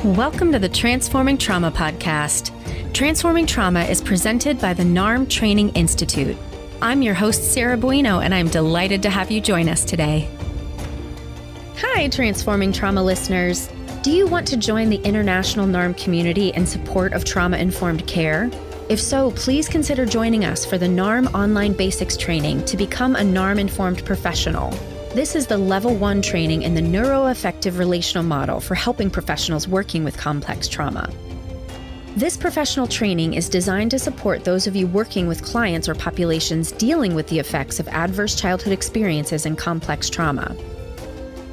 Welcome to the Transforming Trauma podcast. Transforming Trauma is presented by the NARM Training Institute. I'm your host, Sarah Bueno, and I'm delighted to have you join us today. Hi, Transforming Trauma listeners. Do you want to join the international NARM community in support of trauma-informed care? If so, please consider joining us for the NARM Online Basics training to become a NARM-informed professional. This is the Level 1 training in the neuroaffective relational model for helping professionals working with complex trauma. This professional training is designed to support those of you working with clients or populations dealing with the effects of adverse childhood experiences and complex trauma.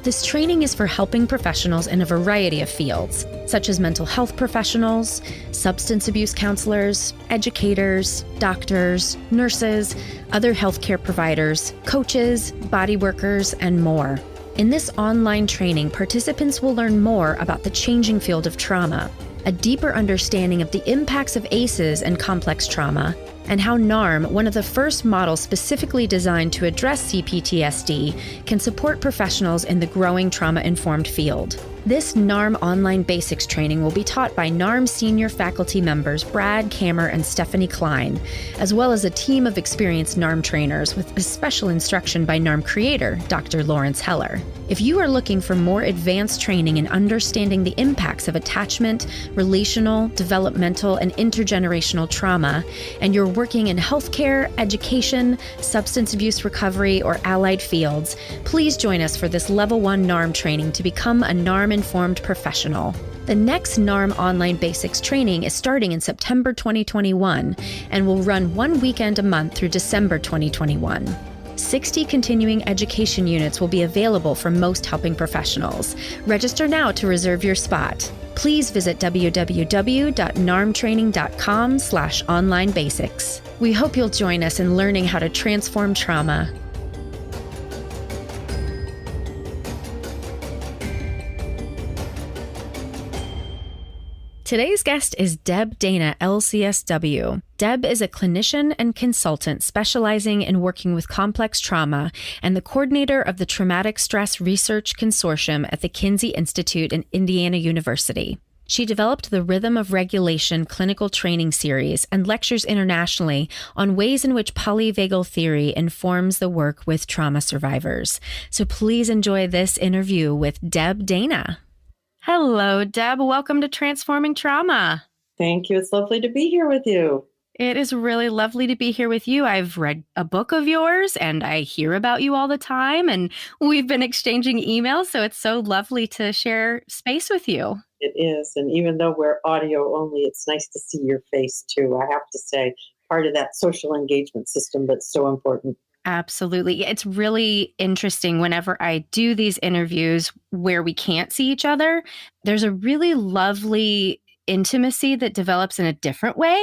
This training is for helping professionals in a variety of fields, such as mental health professionals, substance abuse counselors, educators, doctors, nurses, other healthcare providers, coaches, body workers, and more. In this online training, participants will learn more about the changing field of trauma, a deeper understanding of the impacts of ACEs and complex trauma, and how NARM, one of the first models specifically designed to address CPTSD, can support professionals in the growing trauma-informed field. This NARM Online Basics training will be taught by NARM senior faculty members Brad Kammer and Stephanie Klein, as well as a team of experienced NARM trainers with special instruction by NARM creator, Dr. Lawrence Heller. If you are looking for more advanced training in understanding the impacts of attachment, relational, developmental, and intergenerational trauma, and you're working in healthcare, education, substance abuse recovery, or allied fields, please join us for this Level 1 NARM training to become a NARM-informed professional. The next NARM Online Basics training is starting in September 2021 and will run one weekend a month through December 2021. 60 continuing education units will be available for most helping professionals. Register now to reserve your spot. Please visit www.narmtraining.com/onlinebasics. We hope you'll join us in learning how to transform trauma. Today's guest is Deb Dana, LCSW. Deb is a clinician and consultant specializing in working with complex trauma and the coordinator of the Traumatic Stress Research Consortium at the Kinsey Institute and Indiana University. She developed the Rhythm of Regulation clinical training series and lectures internationally on ways in which Polyvagal Theory informs the work with trauma survivors. So please enjoy this interview with Deb Dana. Hello, Deb. Welcome to Transforming Trauma. Thank you. It's lovely to be here with you. It is really lovely to be here with you. I've read a book of yours and I hear about you all the time, and we've been exchanging emails, so it's so lovely to share space with you. It is. And even though we're audio only, it's nice to see your face too. I have to say, part of that social engagement system that's so important. Absolutely. It's really interesting whenever I do these interviews where we can't see each other. There's a really lovely intimacy that develops in a different way.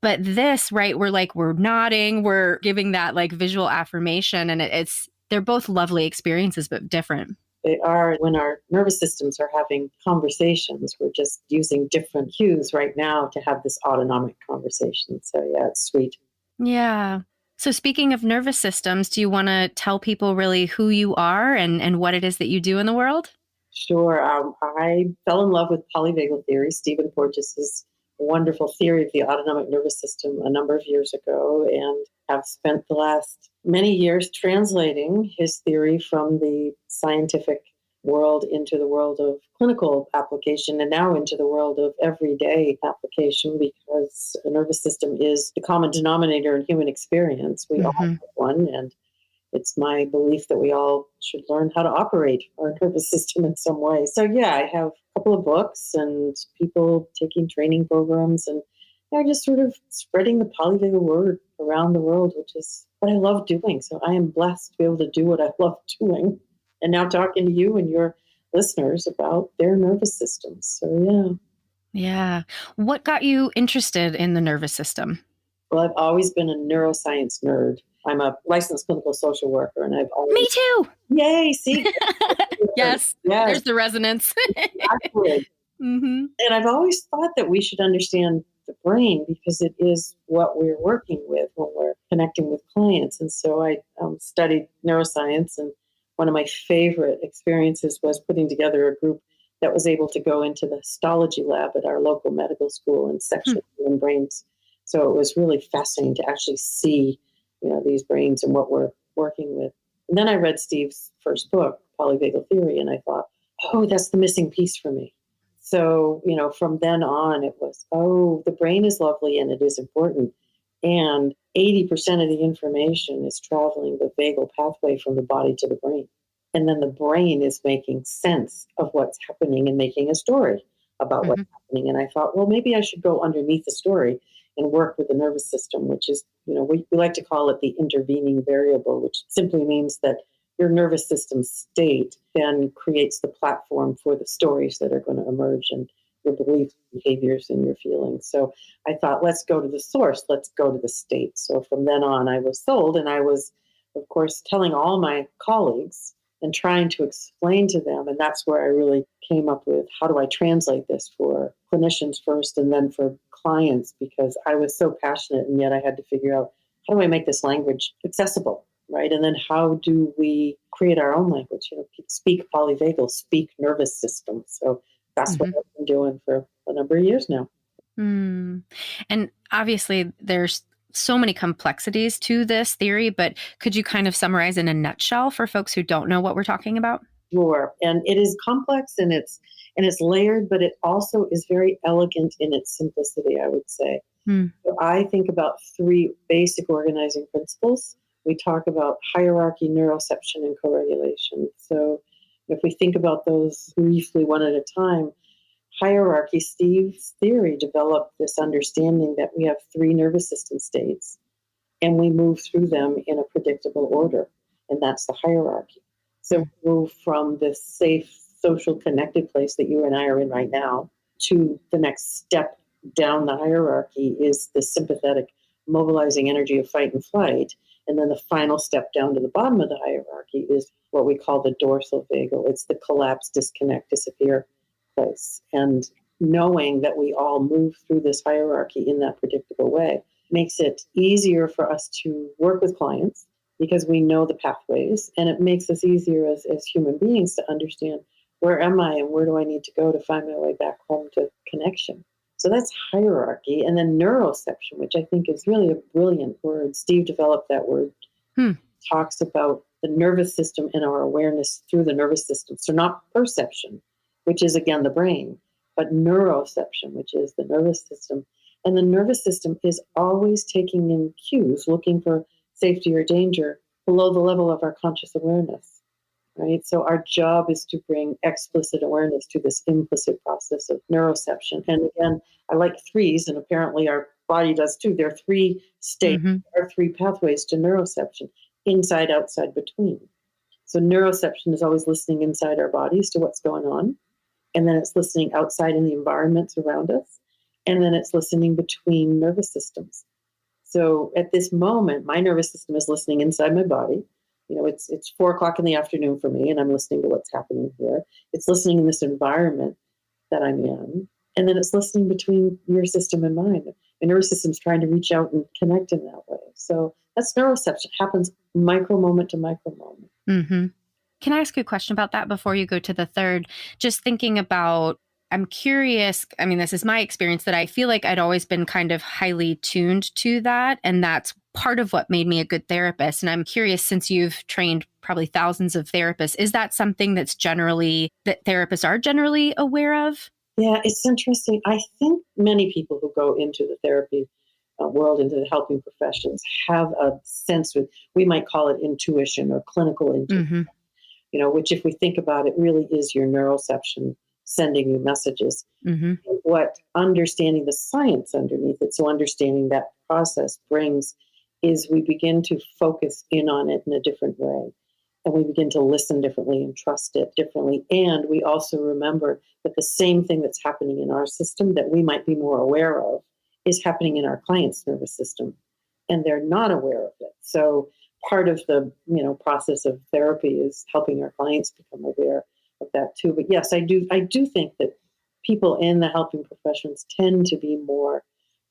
But this, right, we're nodding, we're giving that like visual affirmation, and they're both lovely experiences, but different. They are. When our nervous systems are having conversations, we're just using different cues right now to have this autonomic conversation. So yeah, it's sweet. Yeah. So speaking of nervous systems, do you want to tell people really who you are and what it is that you do in the world? Sure. I fell in love with Polyvagal Theory, Stephen Porges' wonderful theory of the autonomic nervous system a number of years ago, and have spent the last many years translating his theory from the scientific world into the world of clinical application and now into the world of everyday application, because the nervous system is the common denominator in human experience. We all have one, and it's my belief that we all should learn how to operate our nervous system in some way. So yeah, I have a couple of books and people taking training programs, and just sort of spreading the polyvagal word around the world, which is what I love doing. So I am blessed to be able to do what I love doing. And now talking to you and your listeners about their nervous systems. So, yeah. Yeah. What got you interested in the nervous system? Well, I've always been a neuroscience nerd. I'm a licensed clinical social worker, and I've always... Me too! Yay, see? Yes, there's the resonance. Exactly. And I've always thought that we should understand the brain because it is what we're working with when we're connecting with clients. And so I studied neuroscience, and one of my favorite experiences was putting together a group that was able to go into the histology lab at our local medical school and section human brains. So it was really fascinating to actually see, these brains and what we're working with. And then I read Steve's first book, Polyvagal Theory, and I thought, oh, that's the missing piece for me. So, from then on, it was, oh, the brain is lovely and it is important. And 80% of the information is traveling the vagal pathway from the body to the brain. And then the brain is making sense of what's happening and making a story about what's happening. And I thought, well, maybe I should go underneath the story and work with the nervous system, which is, we like to call it the intervening variable, which simply means that your nervous system state then creates the platform for the stories that are going to emerge and your beliefs, behaviors, and your feelings. So I thought, let's go to the source. Let's go to the state. So from then on, I was sold, and I was, of course, telling all my colleagues and trying to explain to them. And that's where I really came up with, how do I translate this for clinicians first and then for clients? Because I was so passionate, and yet I had to figure out, how do I make this language accessible? Right? And then how do we create our own language? Speak polyvagal, speak nervous system. So that's what I've been doing for a number of years now. And obviously there's so many complexities to this theory, but could you kind of summarize in a nutshell for folks who don't know what we're talking about? Sure. And it is complex and it's layered, but it also is very elegant in its simplicity, I would say. So I think about three basic organizing principles. We talk about hierarchy, neuroception, and co-regulation. So if we think about those briefly one at a time, hierarchy, Steve's theory developed this understanding that we have three nervous system states and we move through them in a predictable order. And that's the hierarchy. So we move from this safe, social, connected place that you and I are in right now to the next step down the hierarchy is the sympathetic, mobilizing energy of fight and flight. And then the final step down to the bottom of the hierarchy is what we call the dorsal vagal. It's the collapse, disconnect, disappear place. And knowing that we all move through this hierarchy in that predictable way makes it easier for us to work with clients because we know the pathways. And it makes us easier as human beings to understand, where am I and where do I need to go to find my way back home to connection? So that's hierarchy. And then neuroception, which I think is really a brilliant word. Steve developed that word. Talks about the nervous system and our awareness through the nervous system. So not perception, which is, again, the brain, but neuroception, which is the nervous system. And the nervous system is always taking in cues, looking for safety or danger below the level of our conscious awareness. Right? So our job is to bring explicit awareness to this implicit process of neuroception. And again, I like threes, and apparently our body does too. There are three states, there are three pathways to neuroception: inside, outside, between. So neuroception is always listening inside our bodies to what's going on. And then it's listening outside in the environments around us. And then it's listening between nervous systems. So at this moment, my nervous system is listening inside my body. It's 4:00 in the afternoon for me, and I'm listening to what's happening here. It's listening in this environment that I'm in. And then it's listening between your system and mine. The nervous system's trying to reach out and connect in that way. So that's neuroception. It happens micro moment to micro moment. Can I ask you a question about that before you go to the third? Just thinking about, I'm curious. I mean, this is my experience that I feel like I'd always been kind of highly tuned to that. And that's part of what made me a good therapist. And I'm curious, since you've trained probably thousands of therapists, is that something that therapists are generally aware of? Yeah, it's interesting. I think many people who go into the therapy world, into the helping professions, have a sense of, we might call it intuition or clinical intuition, which, if we think about it, really is your neuroception sending you messages. What understanding the science underneath it, so understanding that process brings, is we begin to focus in on it in a different way. And we begin to listen differently and trust it differently. And we also remember that the same thing that's happening in our system that we might be more aware of is happening in our client's nervous system. And they're not aware of it. So part of the process of therapy is helping our clients become aware of that too. But yes, I do think that people in the helping professions tend to be more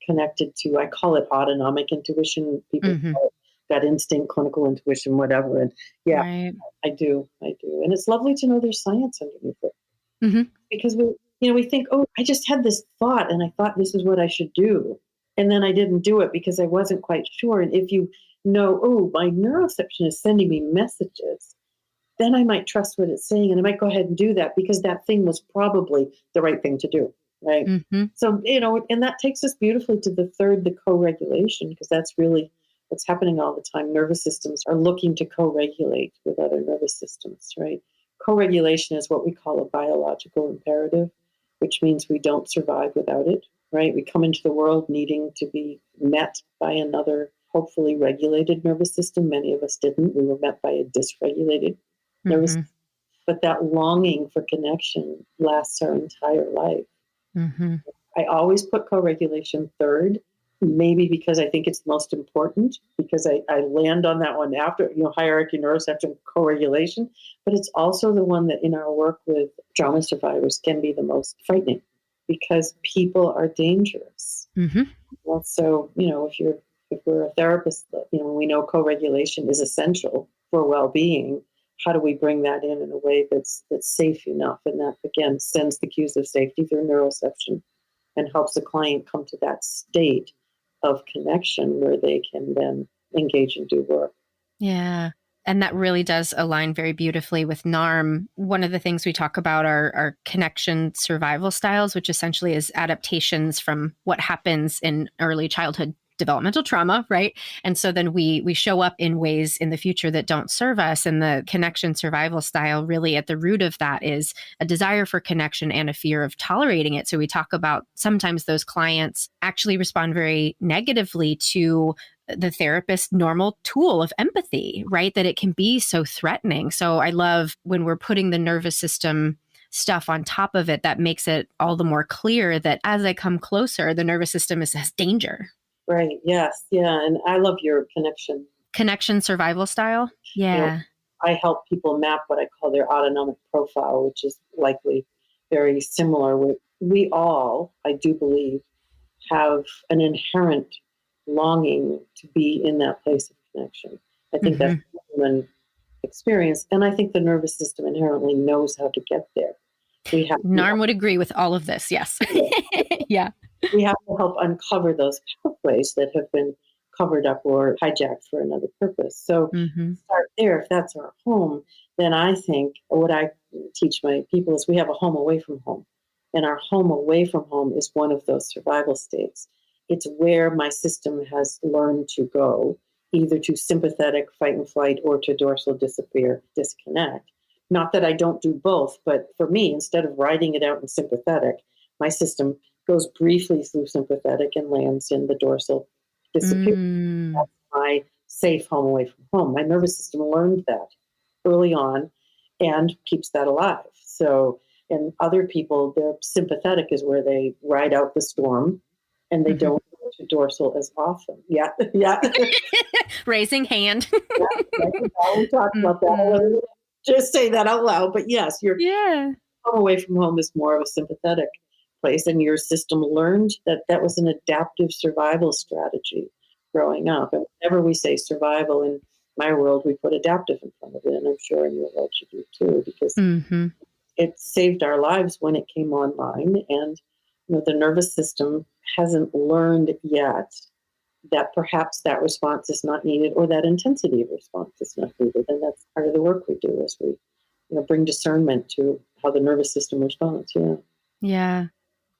connected to, I call it autonomic intuition. People call it gut instinct, clinical intuition, whatever. And yeah, right. I do. And it's lovely to know there's science underneath it. Mm-hmm. Because we think, oh, I just had this thought and I thought this is what I should do. And then I didn't do it because I wasn't quite sure. And if you know, oh, my neuroception is sending me messages, then I might trust what it's saying and I might go ahead and do that because that thing was probably the right thing to do. Right. Mm-hmm. So, and that takes us beautifully to the third, the co-regulation, because that's really what's happening all the time. Nervous systems are looking to co-regulate with other nervous systems, right? Co-regulation is what we call a biological imperative, which means we don't survive without it, right? We come into the world needing to be met by another, hopefully regulated nervous system. Many of us didn't. We were met by a dysregulated nervous system. But that longing for connection lasts our entire life. Mm-hmm. I always put co-regulation third, maybe because I think it's the most important, because I land on that one after, hierarchy, neuroception, co-regulation. But it's also the one that in our work with trauma survivors can be the most frightening because people are dangerous. Mm-hmm. Well, so, if we're a therapist, we know co-regulation is essential for well-being. How do we bring that in a way that's safe enough? And that, again, sends the cues of safety through neuroception and helps the client come to that state of connection where they can then engage and do work. Yeah. And that really does align very beautifully with NARM. One of the things we talk about are connection survival styles, which essentially is adaptations from what happens in early childhood developmental trauma, right? And so then we show up in ways in the future that don't serve us. And the connection survival style, really at the root of that is a desire for connection and a fear of tolerating it. So we talk about sometimes those clients actually respond very negatively to the therapist's normal tool of empathy, right? That it can be so threatening. So I love when we're putting the nervous system stuff on top of it, that makes it all the more clear that as I come closer, the nervous system has danger. Right. Yes. Yeah. And I love your connection Survival style. Yeah. I help people map what I call their autonomic profile, which is likely very similar. We all, I do believe, have an inherent longing to be in that place of connection. I think that's a human experience. And I think the nervous system inherently knows how to get there. NARM would agree with all of this. Yes. Yeah. We have to help uncover those pathways that have been covered up or hijacked for another purpose. So start there. If that's our home, then I think what I teach my people is we have a home away from home. And our home away from home is one of those survival states. It's where my system has learned to go, either to sympathetic, fight and flight, or to dorsal, disappear, disconnect. Not that I don't do both, but for me, instead of riding it out in sympathetic, my system goes briefly through sympathetic and lands in the dorsal, disappear. That's my safe home away from home. My nervous system learned that early on and keeps that alive. So, and other people, their sympathetic is where they ride out the storm and they don't go to dorsal as often. Yeah. Yeah. Raising hand. We talked about that. Just say that out loud. But yes, your home away from home is more of a sympathetic place, and your system learned that was an adaptive survival strategy growing up. And whenever we say survival in my world, we put adaptive in front of it, and I'm sure in your world you do too, because it saved our lives when it came online. And the nervous system hasn't learned yet that perhaps that response is not needed or that intensity of response is not needed. And that's part of the work we do as we bring discernment to how the nervous system responds. Yeah.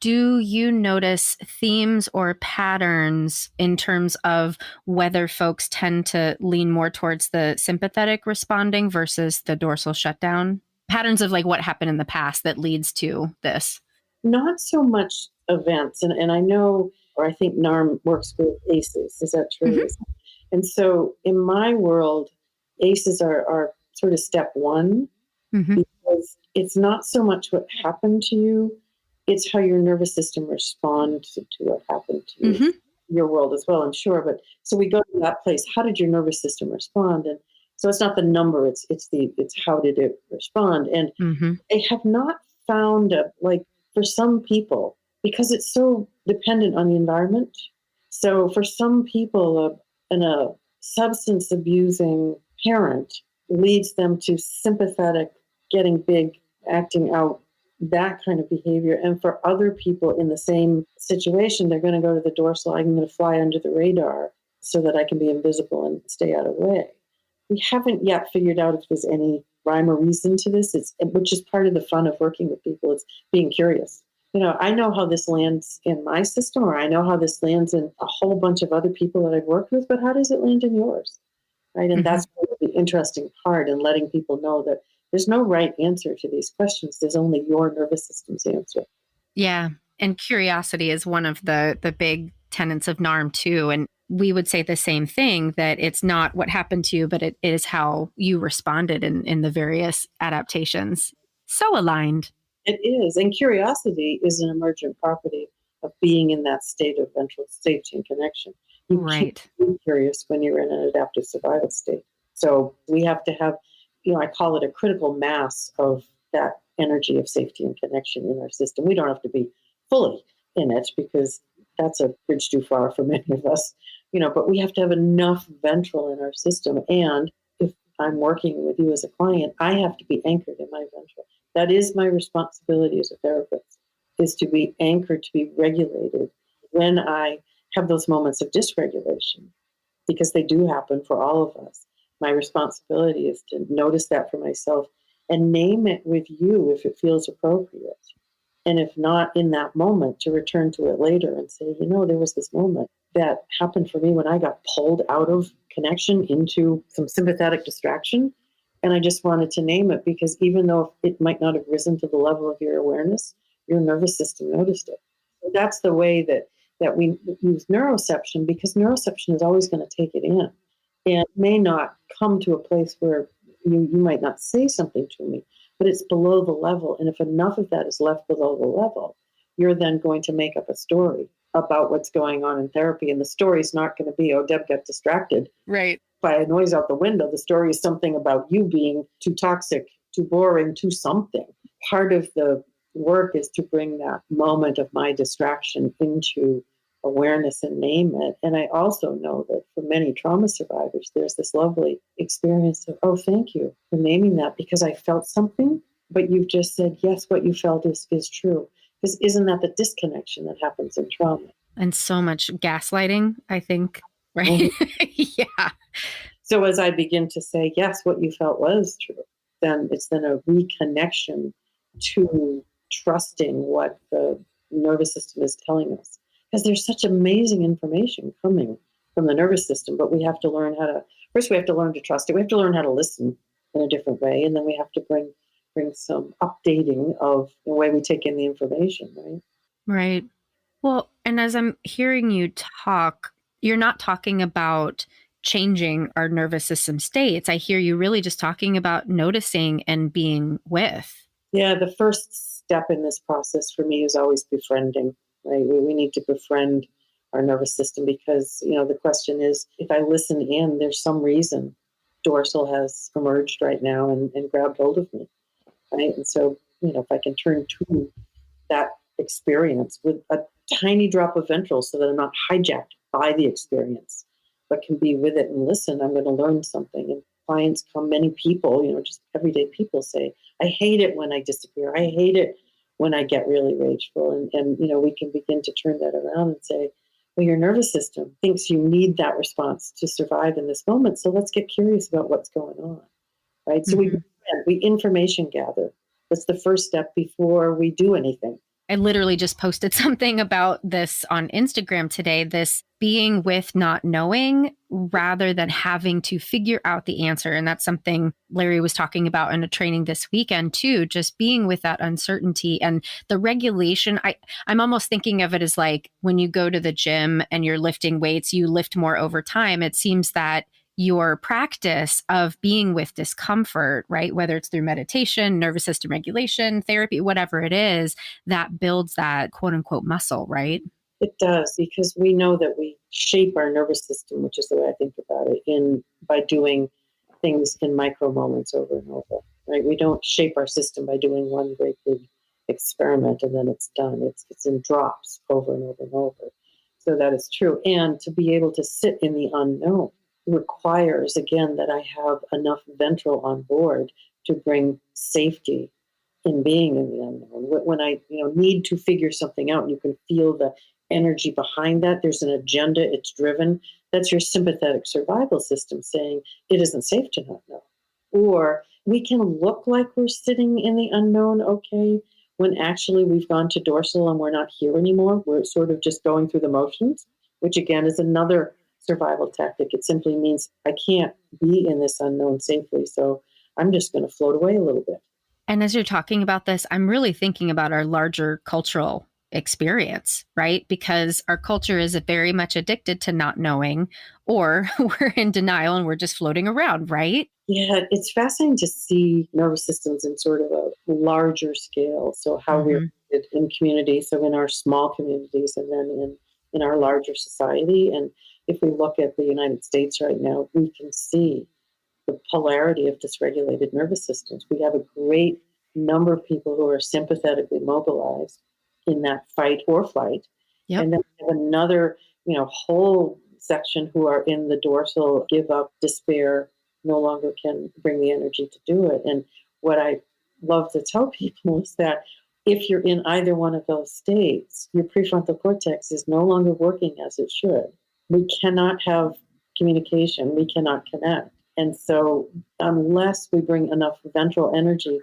Do you notice themes or patterns in terms of whether folks tend to lean more towards the sympathetic responding versus the dorsal shutdown? Patterns of like what happened in the past that leads to this? Not so much events. And I know, or I think NARM works with ACEs. Is that true? And so in my world, ACEs are sort of step one, because it's not so much what happened to you, it's how your nervous system responds to what happened to you. Your world as well, I'm sure. But so we go to that place. How did your nervous system respond? And so it's not the number, it's how did it respond? And they have not found for some people, because it's so dependent on the environment. So for some people, a substance abusing parent leads them to sympathetic, getting big, acting out that kind of behavior. And for other people in the same situation, they're going to go to the dorsal. I'm going to fly under the radar so that I can be invisible and stay out of the way. We haven't yet figured out if there's any rhyme or reason to this, which is part of the fun of working with people. It's being curious. I know how this lands in my system, or I know how this lands in a whole bunch of other people that I've worked with, but how does it land in yours? Right? And that's the interesting part in letting people know that there's no right answer to these questions. There's only your nervous system's answer. Yeah. And curiosity is one of the big tenets of NARM too. And we would say the same thing, that it's not what happened to you, but it is how you responded in the various adaptations. So aligned. It is. And curiosity is an emergent property of being in that state of ventral safety and connection. You Right. can't be curious when you're in an adaptive survival state. So we have to have, I call it a critical mass of that energy of safety and connection in our system. We don't have to be fully in it because that's a bridge too far for many of us, but we have to have enough ventral in our system. And if I'm working with you as a client, I have to be anchored in my ventral. That is my responsibility as a therapist, is to be anchored, to be regulated when I have those moments of dysregulation, because they do happen for all of us. My responsibility is to notice that for myself and name it with you if it feels appropriate. And if not in that moment, to return to it later and say, there was this moment that happened for me when I got pulled out of connection into some sympathetic distraction. And I just wanted to name it because even though it might not have risen to the level of your awareness, your nervous system noticed it. So that's the way that we use neuroception, because neuroception is always going to take it in and may not come to a place where you might not say something to me, but it's below the level. And if enough of that is left below the level, you're then going to make up a story about what's going on in therapy. And the story is not going to be, Deb got distracted. Right. By a noise out the window. The story is something about you being too toxic, too boring, too something. Part of the work is to bring that moment of my distraction into awareness and name it. And I also know that for many trauma survivors, there's this lovely experience of, thank you for naming that, because I felt something, but you've just said, yes, what you felt is true. Because isn't that the disconnection that happens in trauma? And so much gaslighting, I think, right? Mm-hmm. Yeah. So as I begin to say, yes, what you felt was true, then it's then a reconnection to trusting what the nervous system is telling us. Because there's such amazing information coming from the nervous system, but we have to learn first we have to learn to trust it. We have to learn how to listen in a different way. And then we have to bring some updating of the way we take in the information, right? Right. Well, and as I'm hearing you talk, you're not talking about changing our nervous system states. I hear you really just talking about noticing and being with. Yeah, the first step in this process for me is always befriending, right? We need to befriend our nervous system because, the question is, if I listen in, there's some reason dorsal has emerged right now and grabbed hold of me, right? And so, if I can turn to that experience with a tiny drop of ventral so that I'm not hijacked by the experience, but can be with it and listen, I'm going to learn something. And clients come, many people, just everyday people say, I hate it when I disappear. I hate it when I get really rageful. And we can begin to turn that around and say, well, your nervous system thinks you need that response to survive in this moment. So let's get curious about what's going on, right? So we information gather. That's the first step before we do anything. I literally just posted something about this on Instagram today, this being with not knowing rather than having to figure out the answer. And that's something Larry was talking about in a training this weekend too, just being with that uncertainty and the regulation. I'm almost thinking of it as like when you go to the gym and you're lifting weights, you lift more over time. It seems that your practice of being with discomfort, right? Whether it's through meditation, nervous system regulation, therapy, whatever it is, that builds that quote unquote muscle, right? It does, because we know that we shape our nervous system, which is the way I think about it, by doing things in micro moments over and over, right? We don't shape our system by doing one great big experiment and then it's done. It's in drops over and over and over. So that is true. And to be able to sit in the unknown requires, again, that I have enough ventral on board to bring safety in being in the unknown. When I, need to figure something out, you can feel the energy behind that. There's an agenda, it's driven. That's your sympathetic survival system saying it isn't safe to not know. Or we can look like we're sitting in the unknown, okay, when actually we've gone to dorsal and we're not here anymore. We're sort of just going through the motions, which again is another survival tactic. It simply means I can't be in this unknown safely, so I'm just going to float away a little bit. And as you're talking about this, I'm really thinking about our larger cultural experience, right? Because our culture is very much addicted to not knowing, or we're in denial and we're just floating around, right? Yeah, it's fascinating to see nervous systems in sort of a larger scale. So how we're in communities, so in our small communities, and then in our larger society. And if we look at the United States right now, we can see the polarity of dysregulated nervous systems. We have a great number of people who are sympathetically mobilized in that fight or flight. Yep. And then we have another, whole section who are in the dorsal, give up, despair, no longer can bring the energy to do it. And what I love to tell people is that if you're in either one of those states, your prefrontal cortex is no longer working as it should. We cannot have communication. We cannot connect. And so unless we bring enough ventral energy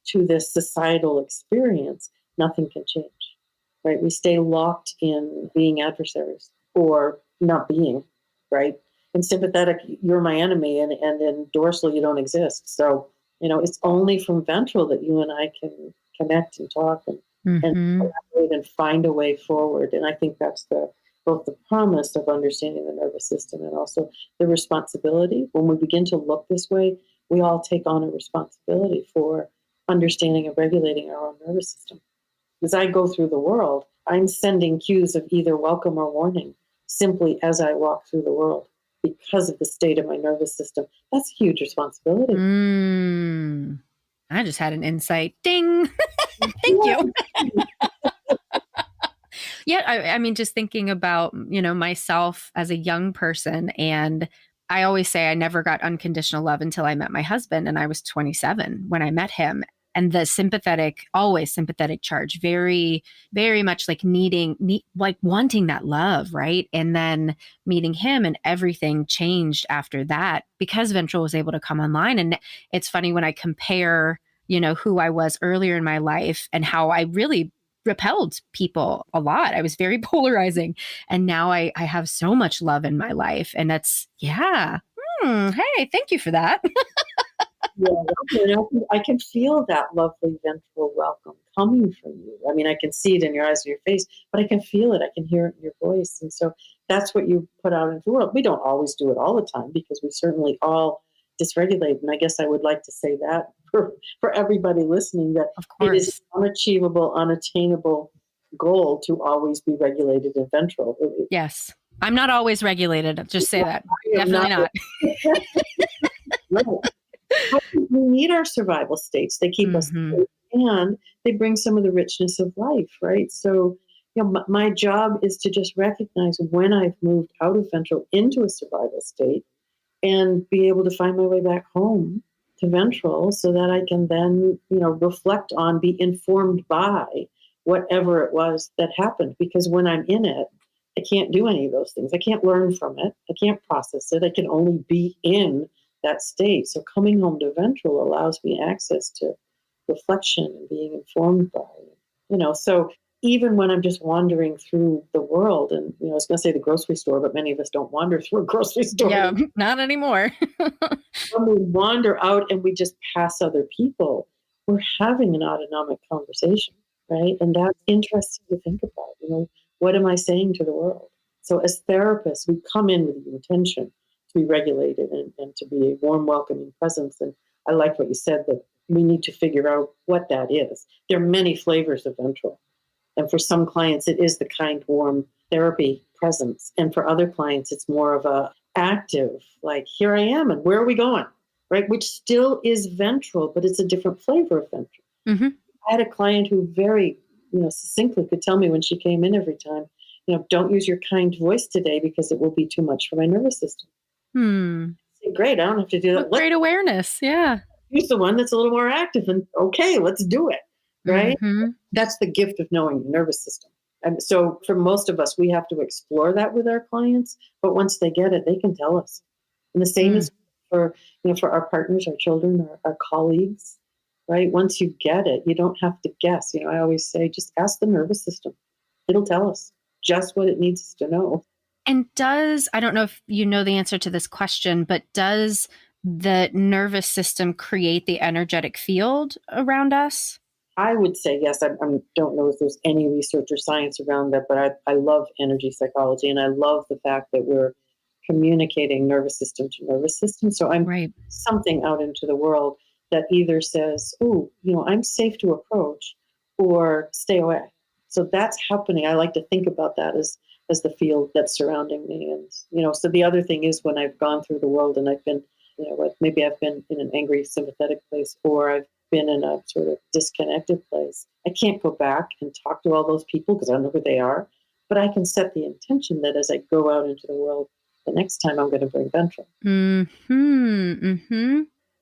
to this societal experience, nothing can change, right? We stay locked in being adversaries or not being, right? In sympathetic, you're my enemy, and in dorsal, you don't exist. So, it's only from ventral that you and I can connect and talk and collaborate and find a way forward. And I think that's both the promise of understanding the nervous system and also the responsibility. When we begin to look this way, we all take on a responsibility for understanding and regulating our own nervous system. As I go through the world, I'm sending cues of either welcome or warning simply as I walk through the world because of the state of my nervous system. That's a huge responsibility. I just had an insight. Ding. Thank you. Yeah, I mean, just thinking about, myself as a young person, and I always say I never got unconditional love until I met my husband, and I was 27 when I met him. And the always sympathetic charge, very, very much like like wanting that love, right? And then meeting him, and everything changed after that because ventral was able to come online. And it's funny when I compare, who I was earlier in my life and how I really repelled people a lot. I was very polarizing. And now I have so much love in my life. And that's, hey, thank you for that. Yeah, I can feel that lovely ventral welcome coming from you. I mean, I can see it in your eyes and your face, but I can feel it. I can hear it in your voice. And so that's what you put out into the world. We don't always do it all the time because we certainly all dysregulate. And I guess I would like to say that for everybody listening, that of course, it is an unachievable, unattainable goal to always be regulated in ventral. Yes. I'm not always regulated. Just say that. Definitely not. Right. We need our survival states. They keep us safe, and they bring some of the richness of life, right? So, my job is to just recognize when I've moved out of ventral into a survival state and be able to find my way back home to ventral so that I can then, reflect on, be informed by whatever it was that happened. Because when I'm in it, I can't do any of those things. I can't learn from it. I can't process it. I can only be in that state. So coming home to ventral allows me access to reflection and being informed by it. So even when I'm just wandering through the world, and I was going to say the grocery store, but many of us don't wander through a grocery store. Yeah, not anymore. When we wander out and we just pass other people, we're having an autonomic conversation, right? And that's interesting to think about. What am I saying to the world? So as therapists, we come in with the intention to be regulated and to be a warm, welcoming presence. And I like what you said, that we need to figure out what that is. There are many flavors of ventral. And for some clients, it is the kind, warm therapy presence. And for other clients, it's more of a active, like, here I am, and where are we going, right? Which still is ventral, but it's a different flavor of ventral. Mm-hmm. I had a client who very, succinctly could tell me when she came in every time, don't use your kind voice today because it will be too much for my nervous system. Great, I don't have to do that. Great awareness, yeah. use the one that's a little more active and okay, let's do it. Right. Mm-hmm. That's the gift of knowing the nervous system. And so for most of us, we have to explore that with our clients. But once they get it, they can tell us. And the same is for, for our partners, our children, our colleagues, right? Once you get it, you don't have to guess. I always say, just ask the nervous system. It'll tell us just what it needs us to know. And I don't know if you know the answer to this question, but does the nervous system create the energetic field around us? I would say yes. I don't know if there's any research or science around that, but I love energy psychology, and I love the fact that we're communicating nervous system to nervous system. So I'm something out into the world that either says, oh, I'm safe to approach, or stay away. So that's happening. I like to think about that as the field that's surrounding me. And, so the other thing is when I've gone through the world and I've been, maybe I've been in an angry, sympathetic place, or I've been in a sort of disconnected place. I can't go back and talk to all those people because I don't know who they are, but I can set the intention that as I go out into the world, the next time I'm going to bring ventral.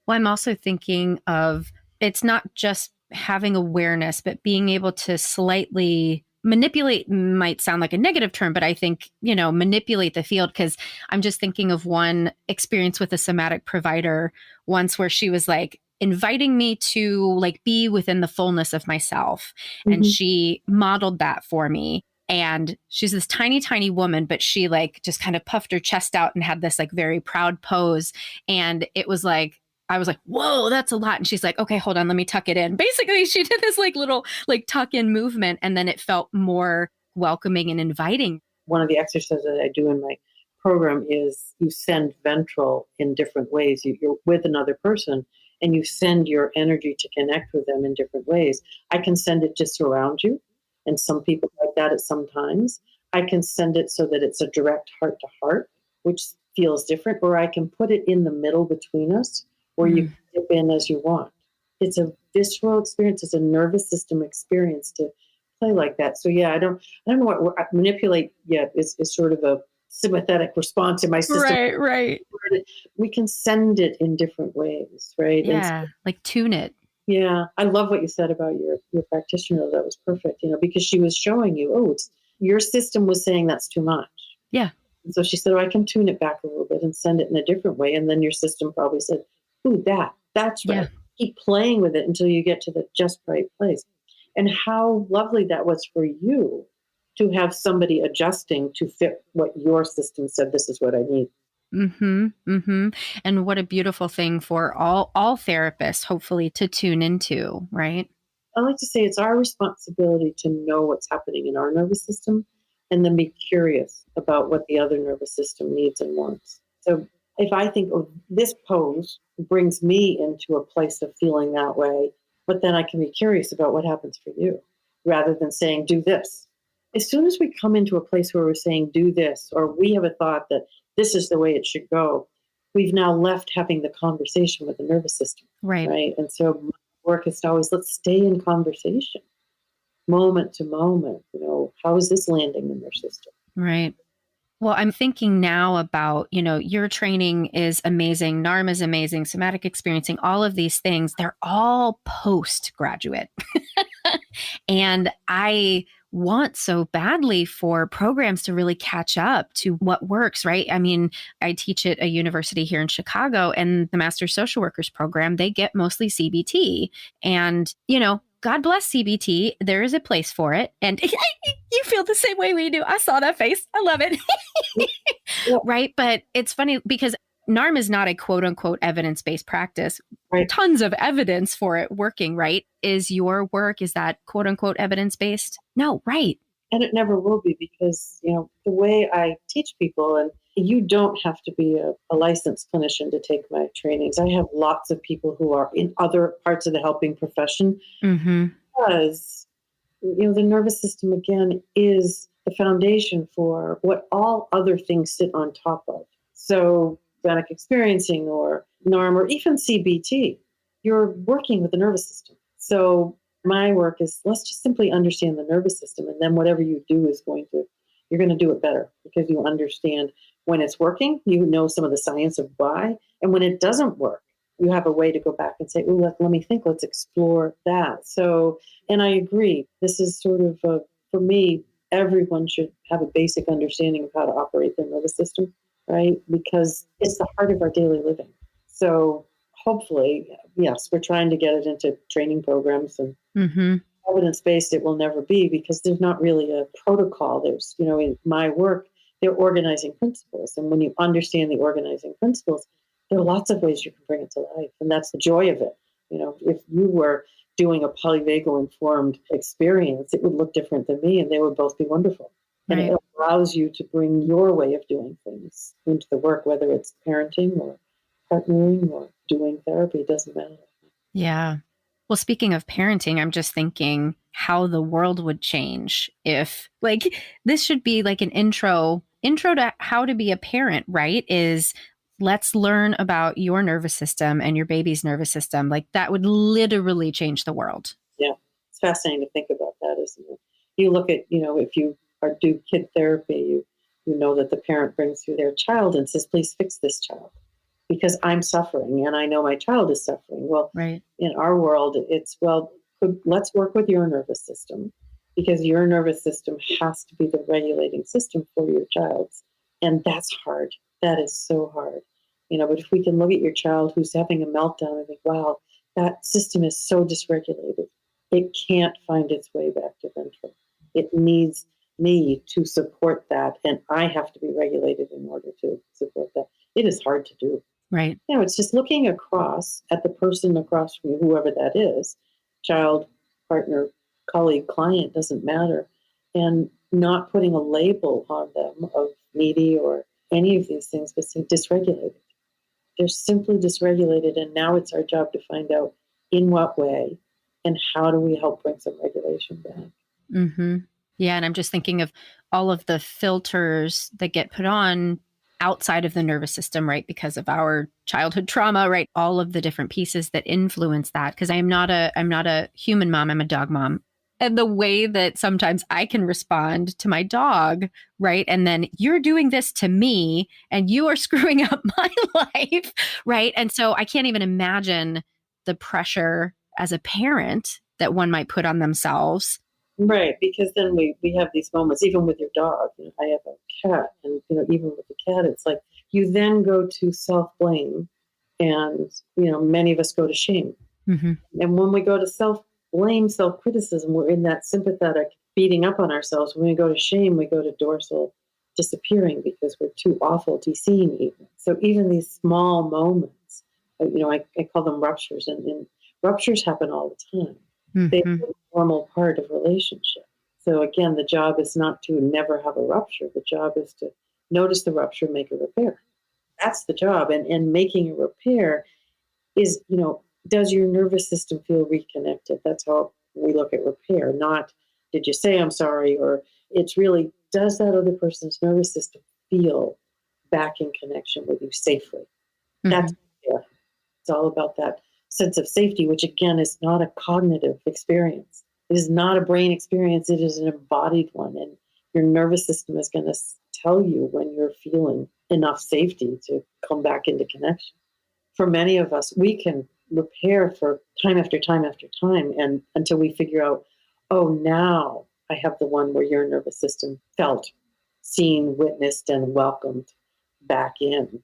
Well, I'm also thinking of, it's not just having awareness, but being able to slightly manipulate, might sound like a negative term, but I think, manipulate the field, because I'm just thinking of one experience with a somatic provider once where she was like inviting me to like be within the fullness of myself. And she modeled that for me. And she's this tiny, tiny woman, but she like just kind of puffed her chest out and had this like very proud pose. And it was like, I was like, whoa, that's a lot. And she's like, okay, hold on, let me tuck it in. Basically, she did this like little like tuck in movement. And then it felt more welcoming and inviting. One of the exercises that I do in my program is you send ventral in different ways. You're with another person and you send your energy to connect with them in different ways. I can send it to surround you. And some people like that at some times. I can send it so that it's a direct heart to heart, which feels different, or I can put it in the middle between us where you can dip in as you want. It's a visceral experience. It's a nervous system experience to play like that. So yeah, I don't know what manipulate yet is sort of a sympathetic response in my system. Right. We can send it in different ways, right? Yeah, like tune it. Yeah, I love what you said about your practitioner. That was perfect, because she was showing you, your system was saying that's too much. Yeah. And so she said, I can tune it back a little bit and send it in a different way. And then your system probably said, that's right. Yeah. Keep playing with it until you get to the just right place. And how lovely that was for you to have somebody adjusting to fit what your system said, this is what I need. And what a beautiful thing for all therapists, hopefully, to tune into, right? I like to say it's our responsibility to know what's happening in our nervous system and then be curious about what the other nervous system needs and wants. So if I think, this pose brings me into a place of feeling that way, but then I can be curious about what happens for you rather than saying, do this. As soon as we come into a place where we're saying, do this, or we have a thought that this is the way it should go, we've now left having the conversation with the nervous system. Right. And so my work is to always, let's stay in conversation, moment to moment. How is this landing in your system? Right. Well, I'm thinking now about, your training is amazing. NARM is amazing. Somatic experiencing, all of these things, they're all postgraduate. And I want so badly for programs to really catch up to what works, right? I mean, I teach at a university here in Chicago, and the Master Social Workers program, they get mostly CBT. And, God bless CBT. There is a place for it. And you feel the same way we do. I saw that face. I love it. Right. But it's funny because NARM is not a quote unquote evidence-based practice. Right. Tons of evidence for it working, right? Is your work, is that quote unquote evidence-based? No, right. And it never will be because, the way I teach people, and you don't have to be a licensed clinician to take my trainings. I have lots of people who are in other parts of the helping profession because, the nervous system, again, is the foundation for what all other things sit on top of. So somatic experiencing or NARM or even CBT, you're working with the nervous system. So my work is, let's just simply understand the nervous system. And then whatever you do you're going to do it better because you understand when it's working, some of the science of why, and when it doesn't work, you have a way to go back and say, oh, let me think, let's explore that. So, and I agree, this is sort of, for me, everyone should have a basic understanding of how to operate their nervous system, right? Because it's the heart of our daily living. So hopefully, yes, we're trying to get it into training programs, and evidence-based it will never be, because there's not really a protocol. There's, in my work, they're organizing principles. And when you understand the organizing principles, there are lots of ways you can bring it to life. And that's the joy of it. If you were doing a polyvagal informed experience, it would look different than me, and they would both be wonderful. And it allows you to bring your way of doing things into the work, whether it's parenting or partnering or doing therapy, it doesn't matter. Yeah. Well, speaking of parenting, I'm just thinking how the world would change if, this should be like an intro to how to be a parent, right? Is let's learn about your nervous system and your baby's nervous system. Like that would literally change the world. Yeah. It's fascinating to think about that, isn't it? You look at, if you do kid therapy, you know that the parent brings through their child and says, please fix this child, because I'm suffering and I know my child is suffering. Well, right. In our world, it's, let's work with your nervous system, because your nervous system has to be the regulating system for your child's. And that's hard. That is so hard. But if we can look at your child who's having a meltdown and think, wow, that system is so dysregulated, it can't find its way back to ventral. It needs me to support that, and I have to be regulated in order to support that. It is hard to do. Right. It's just looking across at the person across from you, whoever that is, child, partner, colleague, client, doesn't matter, and not putting a label on them of needy or any of these things, but saying dysregulated. They're simply dysregulated, and now it's our job to find out in what way and how do we help bring some regulation back. Mm-hmm. Yeah, and I'm just thinking of all of the filters that get put on outside of the nervous system, right? Because of our childhood trauma, right? All of the different pieces that influence that. Because I'm not a human mom, I'm a dog mom. And the way that sometimes I can respond to my dog, right? And then you're doing this to me and you are screwing up my life, right? And so I can't even imagine the pressure as a parent that one might put on themselves. Right, because then we have these moments, even with your dog. I have a cat, and even with the cat, it's like you then go to self-blame, and many of us go to shame. Mm-hmm. And when we go to self-blame, self-criticism, we're in that sympathetic beating up on ourselves. When we go to shame, we go to dorsal disappearing, because we're too awful to be seen even. So even these small moments, I call them ruptures, and ruptures happen all the time. Mm-hmm. They're a normal part of relationship. So again, the job is not to never have a rupture. The job is to notice the rupture, make a repair. That's the job. And making a repair is, does your nervous system feel reconnected? That's how we look at repair. Not, did you say I'm sorry? Or it's really, does that other person's nervous system feel back in connection with you safely? Mm-hmm. That's repair. It's all about that sense of safety, which again is not a cognitive experience. It is not a brain experience. It is an embodied one. And your nervous system is going to tell you when you're feeling enough safety to come back into connection. For many of us, we can repair for time after time after time, and until we figure out, oh, now I have the one where your nervous system felt seen, witnessed, and welcomed back in.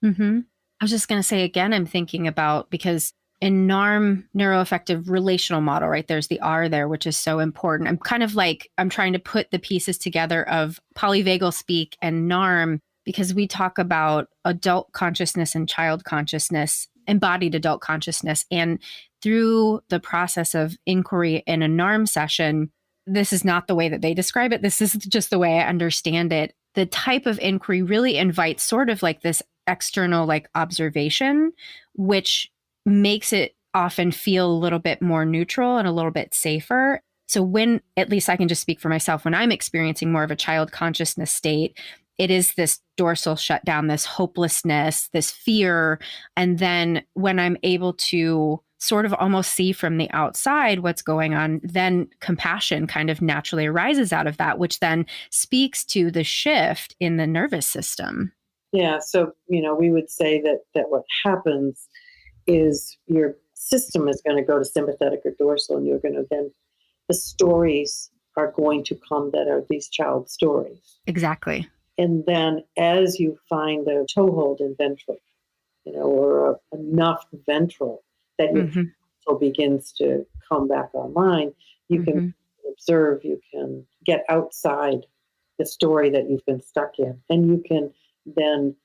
Mm-hmm. I was just going to say again, I'm thinking about, because in NARM, neuroaffective relational model, right, there's the R there, which is so important. I'm kind of I'm trying to put the pieces together of polyvagal speak and NARM, because we talk about adult consciousness and child consciousness, embodied adult consciousness. And through the process of inquiry in a NARM session, this is not the way that they describe it. This is just the way I understand it. The type of inquiry really invites sort of like this external observation, which makes it often feel a little bit more neutral and a little bit safer. So when, at least I can just speak for myself, when I'm experiencing more of a child consciousness state, it is this dorsal shutdown, this hopelessness, this fear. And then when I'm able to sort of almost see from the outside what's going on, then compassion kind of naturally arises out of that, which then speaks to the shift in the nervous system. Yeah, so, we would say that what happens is your system is going to go to sympathetic or dorsal, and you're going to then, the stories are going to come that are these child stories. Exactly. And then as you find a toehold in ventral, or enough ventral that your ventral begins to come back online, you can observe, you can get outside the story that you've been stuck in, and you can then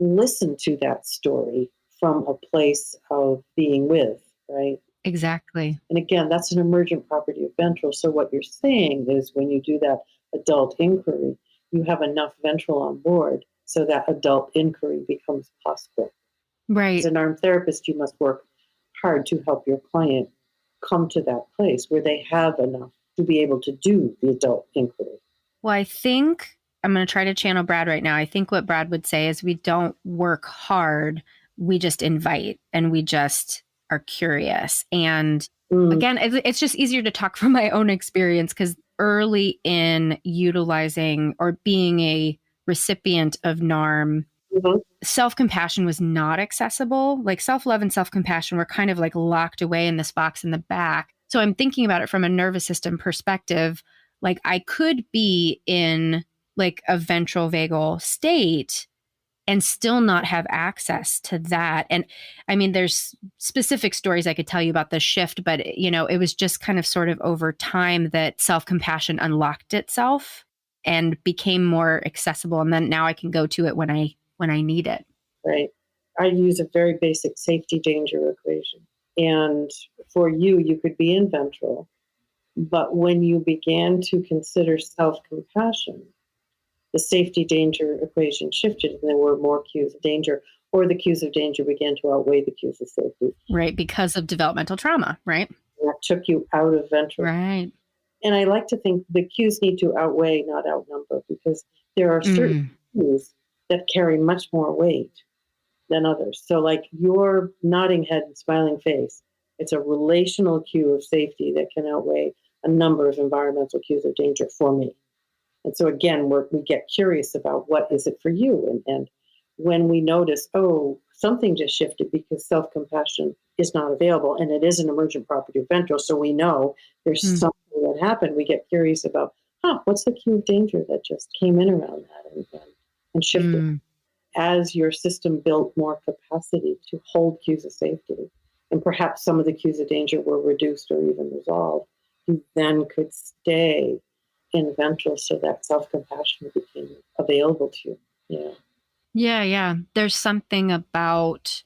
listen to that story from a place of being with, right? Exactly. And again, that's an emergent property of ventral. So what you're saying is when you do that adult inquiry, you have enough ventral on board so that adult inquiry becomes possible. Right. As an armed therapist, you must work hard to help your client come to that place where they have enough to be able to do the adult inquiry. Well, I think I'm going to try to channel Brad right now. I think what Brad would say is we don't work hard. We just invite and we just are curious. And again, it's just easier to talk from my own experience because early in utilizing or being a recipient of NARM, self-compassion was not accessible. Like self-love and self-compassion were kind of like locked away in this box in the back. So I'm thinking about it from a nervous system perspective. Like I could be in like a ventral vagal state and still not have access to that. And I mean, there's specific stories I could tell you about the shift, but it was just kind of sort of over time that self-compassion unlocked itself and became more accessible. And then now I can go to it when I need it. Right. I use a very basic safety danger equation. And for you could be in ventral, but when you began to consider self-compassion, the safety danger equation shifted and there were more cues of danger, or the cues of danger began to outweigh the cues of safety. Right, because of developmental trauma, right? And that took you out of ventral. Right. And I like to think the cues need to outweigh, not outnumber, because there are certain cues that carry much more weight than others. So like your nodding head and smiling face, it's a relational cue of safety that can outweigh a number of environmental cues of danger for me. And so again, we get curious about what is it for you? And when we notice, something just shifted because self-compassion is not available, and it is an emergent property of ventral, so we know there's something that happened, we get curious about, what's the cue of danger that just came in around that and shifted? As your system built more capacity to hold cues of safety, and perhaps some of the cues of danger were reduced or even resolved, you then could stay in ventral so that self-compassion became available to you. Yeah. There's something about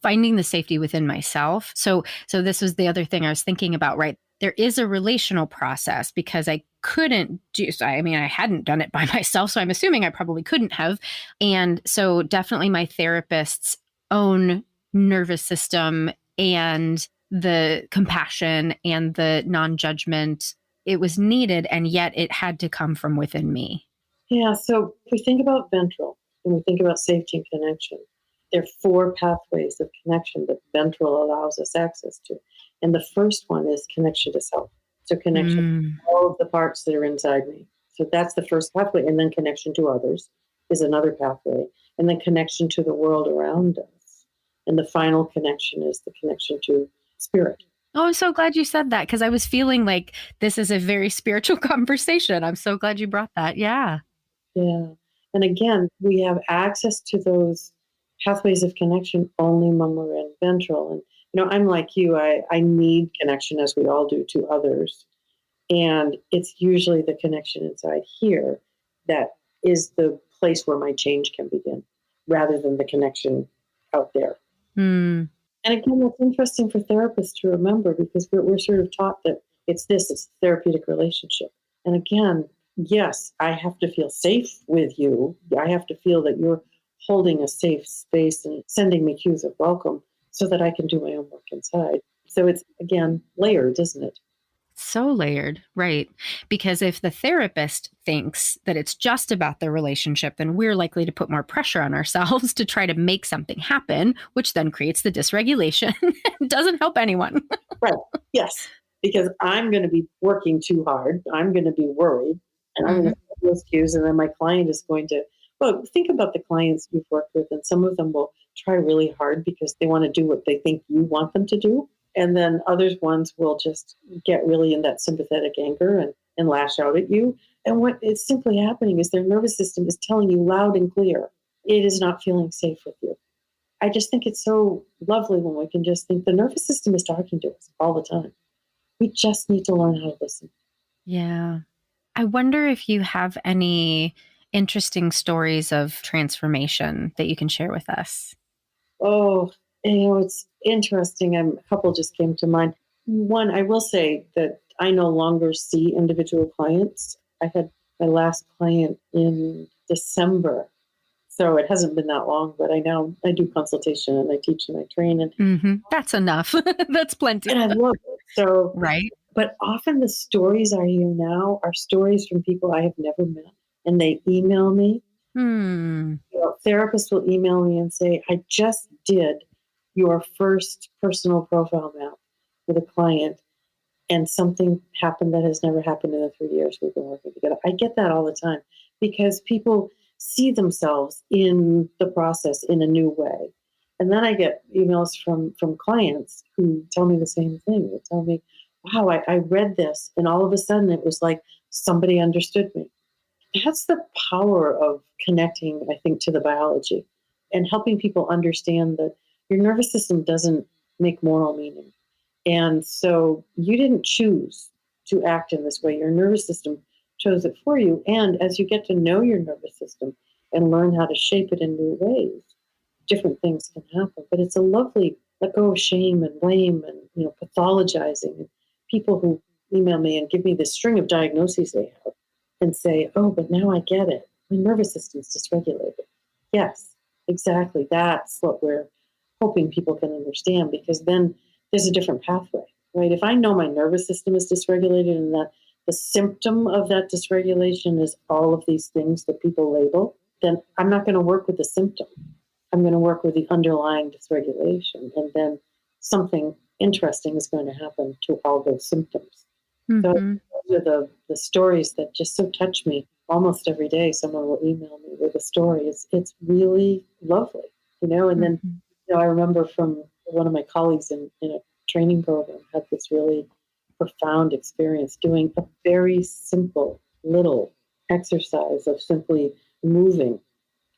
finding the safety within myself. So this was the other thing I was thinking about, right? There is a relational process because I couldn't I hadn't done it by myself. So I'm assuming I probably couldn't have. And so definitely my therapist's own nervous system and the compassion and the non-judgment, it was needed. And yet it had to come from within me. Yeah. So if we think about ventral and we think about safety and connection, there are 4 pathways of connection that ventral allows us access to. And the first one is connection to self. So connection to all of the parts that are inside me. So that's the first pathway. And then connection to others is another pathway. And then connection to the world around us. And the final connection is the connection to spirit. Oh, I'm so glad you said that because I was feeling like this is a very spiritual conversation. I'm so glad you brought that. Yeah. Yeah. And again, we have access to those pathways of connection only when we're in ventral. And, I'm like you, I need connection, as we all do, to others. And it's usually the connection inside here that is the place where my change can begin, rather than the connection out there. And again, that's interesting for therapists to remember because we're sort of taught that it's a therapeutic relationship. And again, yes, I have to feel safe with you. I have to feel that you're holding a safe space and sending me cues of welcome so that I can do my own work inside. So it's, again, layered, isn't it? So layered, right? Because if the therapist thinks that it's just about the relationship, then we're likely to put more pressure on ourselves to try to make something happen, which then creates the dysregulation. It doesn't help anyone. Right. Yes. Because I'm going to be working too hard. I'm going to be worried. And I'm going to send those cues. And then my client is going to, think about the clients we've worked with. And some of them will try really hard because they want to do what they think you want them to do. And then others ones will just get really in that sympathetic anger and lash out at you. And what is simply happening is their nervous system is telling you loud and clear, it is not feeling safe with you. I just think it's so lovely when we can just think the nervous system is talking to us all the time. We just need to learn how to listen. Yeah. I wonder if you have any interesting stories of transformation that you can share with us. Oh, it's interesting. A couple just came to mind. One, I will say that I no longer see individual clients. I had my last client in December. So it hasn't been that long, but I do consultation and I teach and I train. And That's enough. That's plenty. And I love it. So, right. But often the stories I hear now are stories from people I have never met. And they email me. Therapists will email me and say, I just did your first personal profile map with a client and something happened that has never happened in the 3 years we've been working together. I get that all the time because people see themselves in the process in a new way. And then I get emails from clients who tell me the same thing. They tell me, wow, I read this and all of a sudden it was like somebody understood me. That's the power of connecting, I think, to the biology and helping people understand that your nervous system doesn't make moral meaning. And so you didn't choose to act in this way. Your nervous system chose it for you. And as you get to know your nervous system and learn how to shape it in new ways, different things can happen. But it's a lovely let go of shame and blame and pathologizing. And people who email me and give me this string of diagnoses they have and say, oh, but now I get it. My nervous system's dysregulated. Yes, exactly. That's what we're hoping people can understand, because then there's a different pathway, right? If I know my nervous system is dysregulated and that the symptom of that dysregulation is all of these things that people label, then I'm not going to work with the symptom. I'm going to work with the underlying dysregulation. And then something interesting is going to happen to all those symptoms. So those are the stories that just so touch me. Almost every day someone will email me with a story. It's really lovely, and then I remember from one of my colleagues in a training program had this really profound experience doing a very simple little exercise of simply moving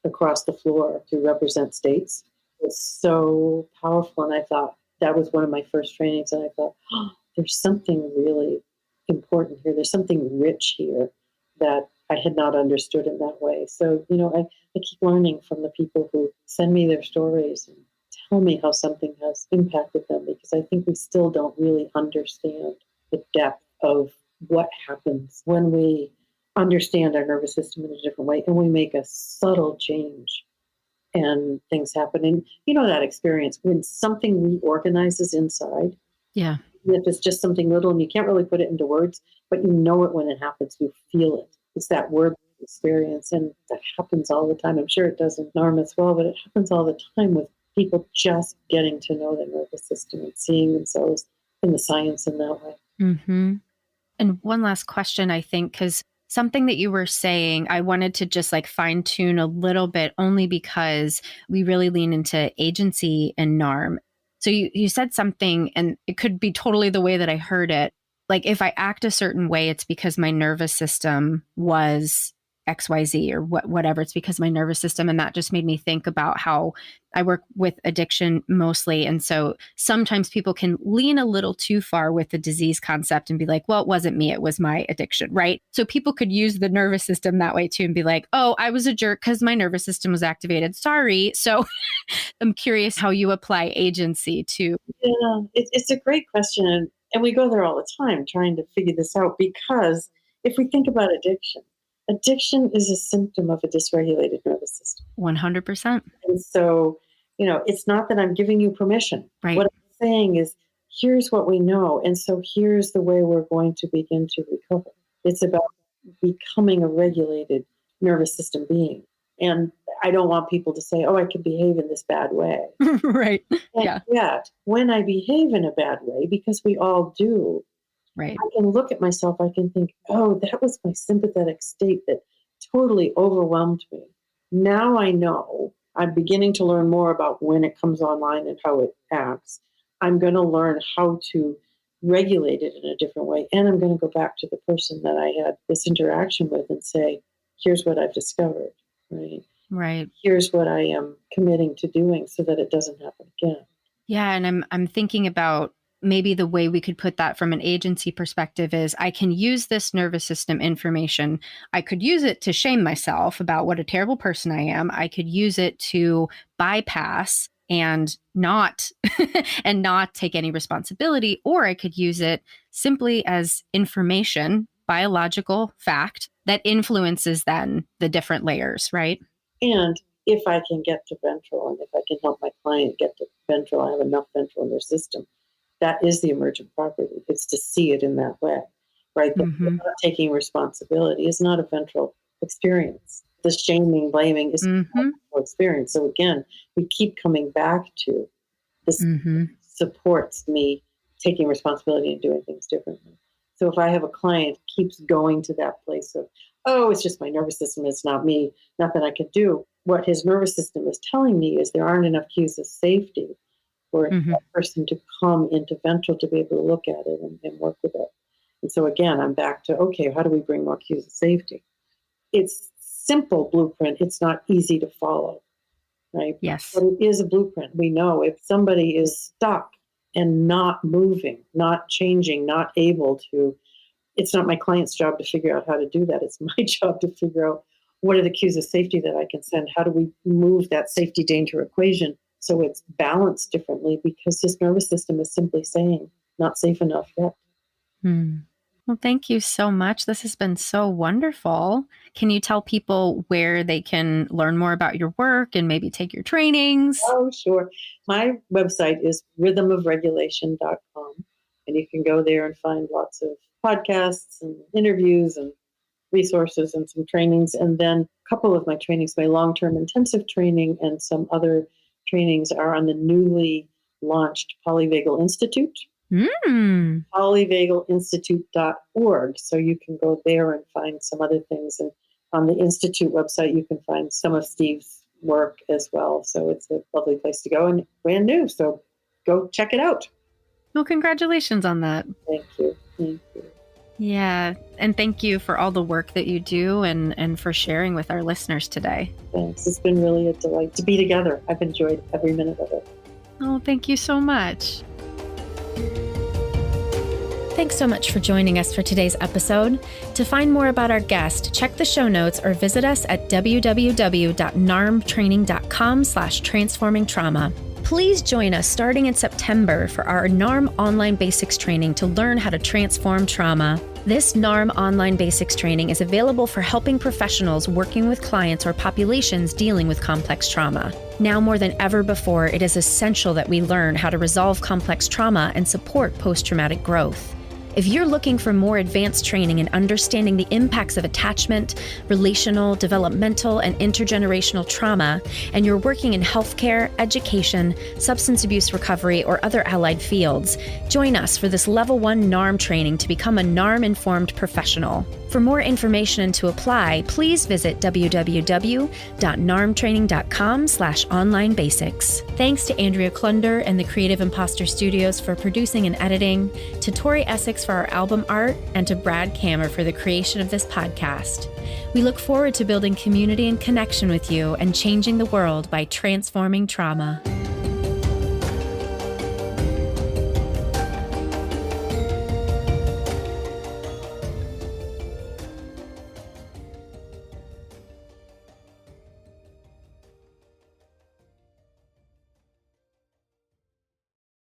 across the floor to represent states. It was so powerful. And I thought that was one of my first trainings. And I thought, there's something really important here. There's something rich here that I had not understood in that way. So, I keep learning from the people who send me their stories and tell me how something has impacted them, because I think we still don't really understand the depth of what happens when we understand our nervous system in a different way and we make a subtle change and things happen. And that experience when something reorganizes inside. Yeah. If it's just something little and you can't really put it into words, but you know it when it happens, you feel it. It's that word experience. And that happens all the time. I'm sure it does in NARM as well, but it happens all the time with people just getting to know their nervous system and seeing themselves in the science in that way. And one last question, I think, because something that you were saying, I wanted to just fine tune a little bit, only because we really lean into agency and NARM. So you said something, and it could be totally the way that I heard it. Like, if I act a certain way, it's because my nervous system was XYZ or whatever. It's because my nervous system. And that just made me think about how I work with addiction mostly. And so sometimes people can lean a little too far with the disease concept and be like, well, it wasn't me, it was my addiction, right? So people could use the nervous system that way too and be like, oh, I was a jerk because my nervous system was activated. Sorry. So I'm curious how you apply agency to. Yeah, it's a great question. And we go there all the time trying to figure this out, because if we think about addiction is a symptom of a dysregulated nervous system. 100%. And so, it's not that I'm giving you permission. Right. What I'm saying is, here's what we know. And so here's the way we're going to begin to recover. It's about becoming a regulated nervous system being. And I don't want people to say, oh, I can behave in this bad way. Right. And Yeah. yet, when I behave in a bad way, because we all do, Right. I can look at myself, I can think, oh, that was my sympathetic state that totally overwhelmed me. Now I know I'm beginning to learn more about when it comes online and how it acts. I'm going to learn how to regulate it in a different way. And I'm going to go back to the person that I had this interaction with and say, here's what I've discovered, right? Right. Here's what I am committing to doing so that it doesn't happen again. Yeah. And I'm thinking about maybe the way we could put that from an agency perspective is I can use this nervous system information. I could use it to shame myself about what a terrible person I am. I could use it to bypass and not and not take any responsibility, or I could use it simply as information, biological fact that influences then the different layers, right? And if I can get to ventral, and if I can help my client get to ventral, I have enough ventral in their system. That is the emergent property. It's to see it in that way, right? Mm-hmm. Not taking responsibility is not a ventral experience. The shaming, blaming is not a ventral experience. So again, we keep coming back to this supports me taking responsibility and doing things differently. So if I have a client keeps going to that place of, oh, it's just my nervous system, it's not me, nothing I can do. What his nervous system is telling me is there aren't enough cues of safety for that person to come into ventral to be able to look at it and work with it. And so again, I'm back to, okay, how do we bring more cues of safety? It's simple blueprint. It's not easy to follow, right? Yes. But it is a blueprint. We know if somebody is stuck and not moving, not changing, not able to, it's not my client's job to figure out how to do that. It's my job to figure out what are the cues of safety that I can send? How do we move that safety danger equation so it's balanced differently, because his nervous system is simply saying, not safe enough yet. Well, thank you so much. This has been so wonderful. Can you tell people where they can learn more about your work and maybe take your trainings? Oh, sure. My website is rhythmofregulation.com, and you can go there and find lots of podcasts and interviews and resources and some trainings. And then a couple of my trainings, my long-term intensive training and some other trainings are on the newly launched Polyvagal Institute. Polyvagalinstitute.org. So you can go there and find some other things. And on the Institute website, you can find some of Steve's work as well. So it's a lovely place to go and brand new. So go check it out. Well, congratulations on that. Thank you. Thank you. Yeah. And thank you for all the work that you do and for sharing with our listeners today. Thanks. It's been really a delight to be together. I've enjoyed every minute of it. Oh, thank you so much. Thanks so much for joining us for today's episode. To find more about our guest, check the show notes or visit us at www.narmtraining.com/transformingtrauma. Please join us starting in September for our NARM Online Basics training to learn how to transform trauma. This NARM Online Basics training is available for helping professionals working with clients or populations dealing with complex trauma. Now more than ever before, it is essential that we learn how to resolve complex trauma and support post-traumatic growth. If you're looking for more advanced training in understanding the impacts of attachment, relational, developmental, and intergenerational trauma, and you're working in healthcare, education, substance abuse recovery, or other allied fields, join us for this Level 1 NARM training to become a NARM-informed professional. For more information and to apply, please visit www.narmtraining.com/online-basics. Thanks to Andrea Klunder and the Creative Imposter Studios for producing and editing, to Tori Essex for our album art, and to Brad Kammer for the creation of this podcast. We look forward to building community and connection with you and changing the world by transforming trauma.